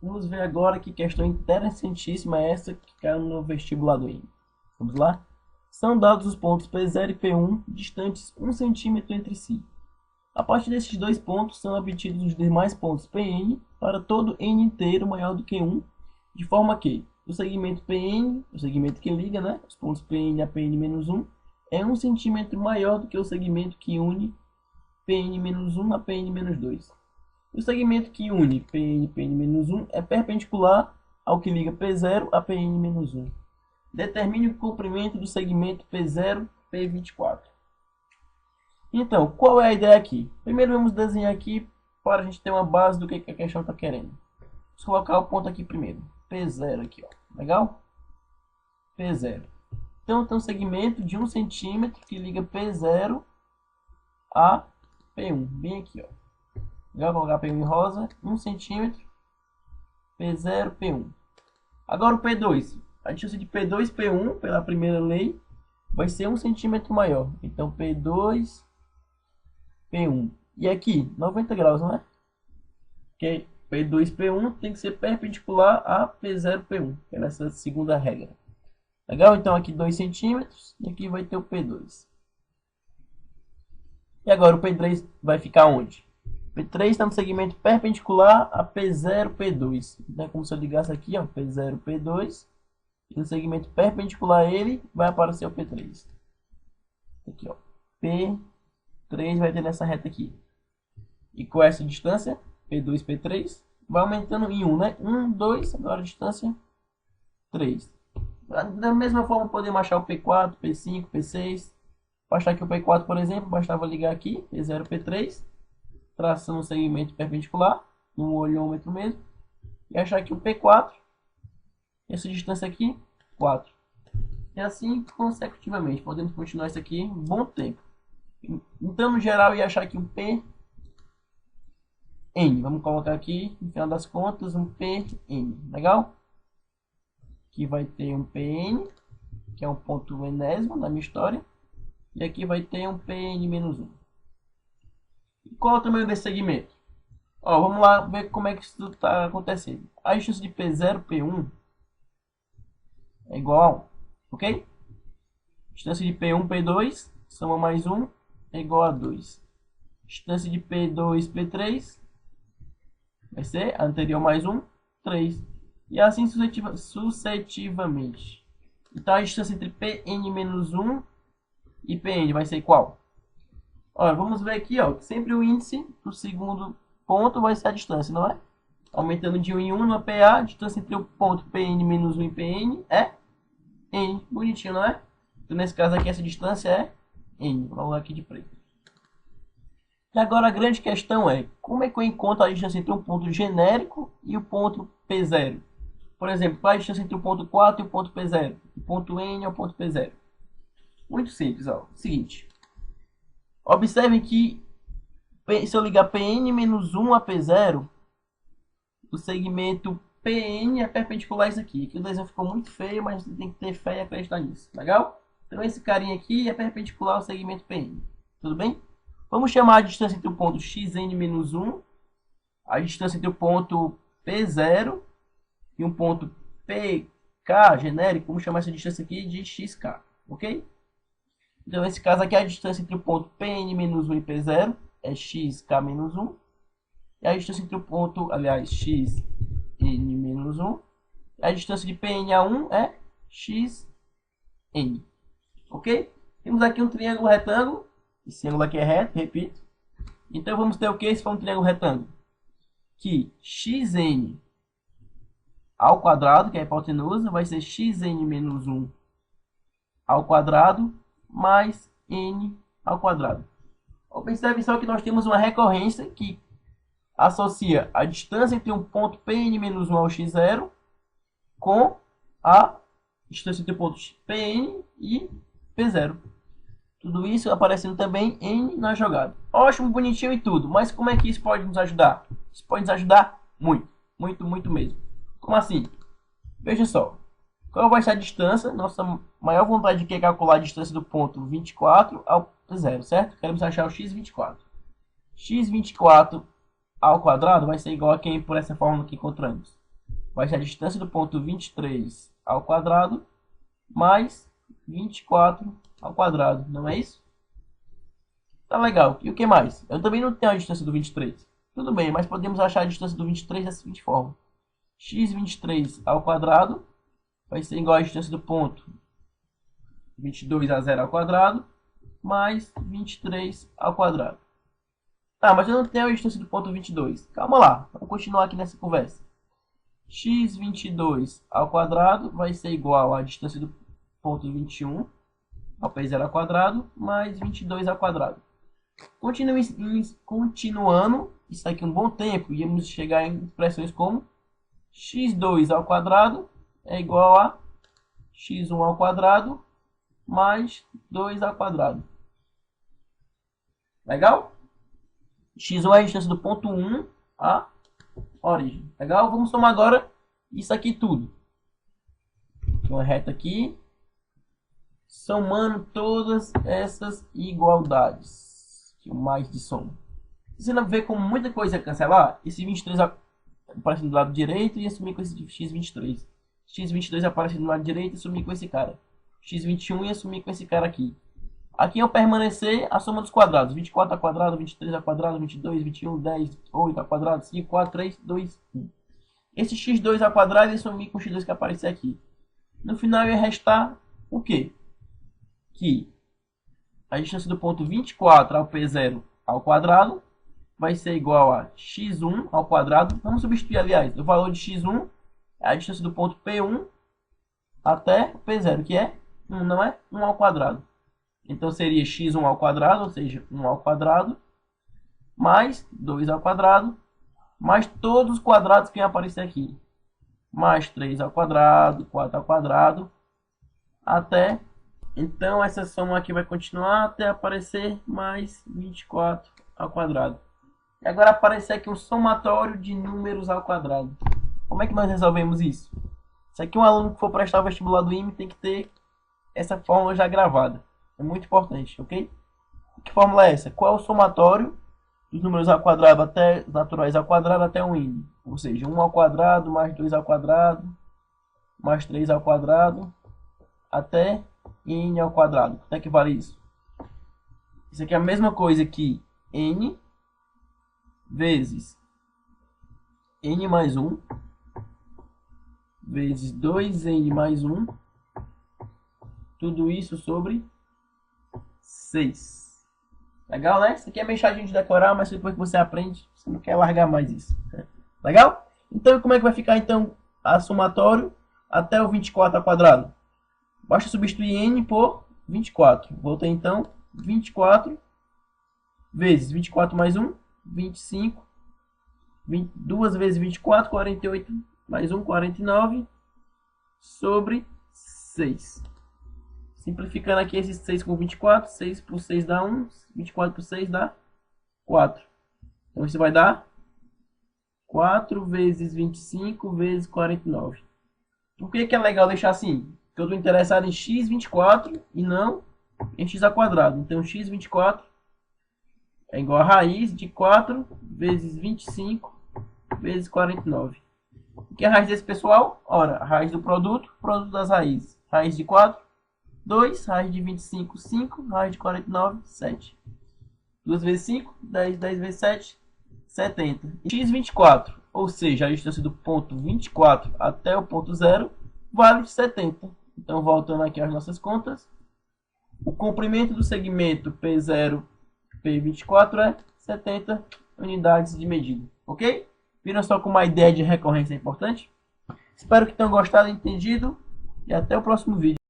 Vamos ver agora que questão interessantíssima é essa que caiu no vestibular do INE. Vamos lá? São dados os pontos P0 e P1 distantes 1 centímetro entre si. A partir desses dois pontos são obtidos os demais pontos Pn para todo n inteiro maior do que 1, de forma que o segmento Pn, o segmento que liga, né, os pontos Pn a Pn-1, é 1 centímetro maior do que o segmento que une Pn-1 a Pn-2. O segmento que une Pn e Pn-1 é perpendicular ao que liga P0 a Pn-1. Determine o comprimento do segmento P0, P24. Então, qual é a ideia aqui? Primeiro vamos desenhar aqui para a gente ter uma base do que a questão está querendo. Vamos colocar o ponto aqui primeiro. P0 aqui, ó. Legal? P0. Então tem um segmento de 1 centímetro que liga P0 a P1. Bem aqui, ó. Legal? Vou colocar P1 em rosa. 1 centímetro. P0, P1. Agora o P2. A distância de P2 e P1, pela primeira lei, vai ser 1 centímetro maior. Então P2, P1. E aqui, 90 graus, não é? Porque P2, P1 tem que ser perpendicular a P0, P1. Que é nessa segunda regra. Legal? Então aqui 2 centímetros. E aqui vai ter o P2. E agora o P3 vai ficar onde? P3 está no segmento perpendicular a P0, P2. Então, como se eu ligasse aqui, ó, P0, P2. E no segmento perpendicular a ele, vai aparecer o P3. Aqui, ó. P3 vai ter nessa reta aqui. E com essa distância, P2, P3, vai aumentando em 1, né? 1, 2, agora a distância 3. Da mesma forma, podemos achar o P4, P5, P6. Para achar aqui o P4, por exemplo, bastava ligar aqui, P0, P3, traçando um segmento perpendicular, no olhômetro mesmo, e achar aqui o P4, essa distância aqui, 4. E assim consecutivamente, podemos continuar isso aqui um bom tempo. Então, no geral, eu ia achar aqui um Pn. Vamos colocar aqui, no final das contas, um Pn. Legal? Aqui vai ter um Pn, que é um ponto enésimo da minha história. E aqui vai ter um Pn-1. E qual é o tamanho desse segmento? Ó, vamos lá ver como é que isso está acontecendo. A distância de P0, P1 é igual, ok? Distância de P1, P2, soma mais 1, é igual a 2. Distância de P2, P3, vai ser anterior mais 1, 3. E assim sucessivamente. Então a distância entre Pn-1 e Pn vai ser qual? Olha, vamos ver aqui, ó, que sempre o índice do segundo ponto vai ser a distância, não é? Aumentando de 1 em 1 no PA, a distância entre o ponto Pn-1 e Pn é N. Bonitinho, não é? Então, nesse caso aqui, essa distância é N. Vou colocar aqui de preto. E agora a grande questão é, como é que eu encontro a distância entre um ponto genérico e o ponto P0? Por exemplo, qual é a distância entre o ponto 4 e o ponto P0? O ponto N é o ponto P0. Muito simples, ó. Seguinte. Observem que se eu ligar Pn-1 a P0, o segmento Pn é perpendicular a isso aqui. Aqui o desenho ficou muito feio, mas você tem que ter fé e acreditar nisso. Legal? Então esse carinha aqui é perpendicular ao segmento Pn. Tudo bem? Vamos chamar a distância entre o ponto xn-1, a distância entre o ponto P0 e um ponto PK genérico. Vamos chamar essa distância aqui de xk. Ok? Então, nesse caso aqui, a distância entre o ponto Pn-1 e P0 é xk-1. E a distância entre o ponto, aliás, xn-1, a distância de Pn a 1 é xn. Ok? Temos aqui um triângulo retângulo. Esse ângulo aqui é reto, repito. Então, vamos ter o que se for um triângulo retângulo? Que xn ao quadrado, que é a hipotenusa, vai ser xn-1 ao quadrado mais n ao quadrado. Observe só que nós temos uma recorrência que associa a distância entre um ponto Pn-1 ao x0 com a distância entre o ponto Pn e P0. Tudo isso aparecendo também n na jogada. Ótimo, bonitinho e tudo, mas como é que isso pode nos ajudar? Isso pode nos ajudar muito, muito, muito mesmo. Como assim? Veja só. Qual vai ser a distância? Nossa maior vontade de é calcular a distância do ponto 24 ao 0, certo? Queremos achar o x24. x24 ao quadrado vai ser igual a quem por essa fórmula que encontramos? vai ser a distância do ponto 23 ao quadrado mais 24 ao quadrado, não é isso? Tá legal. E o que mais? Eu também não tenho a distância do 23. Tudo bem, mas podemos achar a distância do 23 da seguinte forma. x23 ao quadrado vai ser igual à distância do ponto 22 a 0 ao quadrado mais 23 ao quadrado. Tá, mas eu não tenho a distância do ponto 22. Calma lá, vamos continuar aqui nessa conversa. x22 ao quadrado vai ser igual à distância do ponto 21 ao p0 ao quadrado mais 22 ao quadrado. Continuando, isso aqui um bom tempo, íamos chegar em expressões como x2 ao quadrado é igual a x1 ao quadrado mais 2 ao quadrado. Legal? x1 é a distância do ponto 1 à origem. Legal? Vamos somar agora isso aqui tudo. Uma reta aqui. Somando todas essas igualdades. Que o mais de soma. Você não vê como muita coisa é cancelar? Esse 23 aparece do lado direito e assumir com esse x23. x22 aparece do lado direito e assumir com esse cara. x21 e assumir com esse cara aqui. Aqui é permanecer a soma dos quadrados. 24 ao quadrado, 23 ao quadrado, 22, 21, 10, 8 ao quadrado, 5, 4, 3, 2, 1. Esse x2 ao quadrado e sumir com o x2 que aparecer aqui. No final ia restar o quê? Que a distância do ponto 24 ao P0 ao quadrado vai ser igual a x1 ao quadrado. Vamos substituir, aliás, o valor de x1 é a distância do ponto P1 até P0, que é 1, não é? 1 ao quadrado. Então seria x1 ao quadrado, ou seja, 1 ao quadrado, mais 2 ao quadrado, mais todos os quadrados que vão aparecer aqui. Mais 3 ao quadrado, 4 ao quadrado, até... Então essa soma aqui vai continuar até aparecer mais 24 ao quadrado. E agora aparecer aqui um somatório de números ao quadrado. Como é que nós resolvemos isso? Isso aqui um aluno que for prestar o vestibular do IME tem que ter essa fórmula já gravada. É muito importante, ok? Que fórmula é essa? Qual é o somatório dos números ao quadrado até naturais ao quadrado até um n? Ou seja, 1 ao quadrado mais 2 ao quadrado mais 3 ao quadrado até n ao quadrado. Quanto é que vale isso? Isso aqui é a mesma coisa que n vezes n mais 1 vezes 2n mais 1. Tudo isso sobre 6. Legal, né? Isso aqui é meio chatinho de decorar, mas depois que você aprende, você não quer largar mais isso. Legal? Então, como é que vai ficar então a somatório até o 24 ao quadrado? Basta substituir n por 24. Voltei então 24 vezes 24 mais 1, 25. 2 vezes 24, 48 mais 1, 49 sobre 6. Simplificando aqui esses 6 com 24, 6 por 6 dá 1, 24 por 6 dá 4. Então isso vai dar 4 vezes 25 vezes 49. Por que é legal deixar assim? Porque eu estou interessado em x24 e não em x ao quadrado. Então x24 é igual a raiz de 4 vezes 25 vezes 49. O que é a raiz desse, pessoal? Ora, a raiz do produto das raízes. Raiz de 4, 2, raiz de 25, 5, raiz de 49, 7. 2 vezes 5, 10, 10 vezes 7, 70. x24, ou seja, a distância do ponto 24 até o ponto 0, vale 70. Então, voltando aqui às nossas contas, o comprimento do segmento P0, P24 é 70 unidades de medida. Ok? Viram só como a ideia de recorrência é importante? Espero que tenham gostado e entendido. E até o próximo vídeo.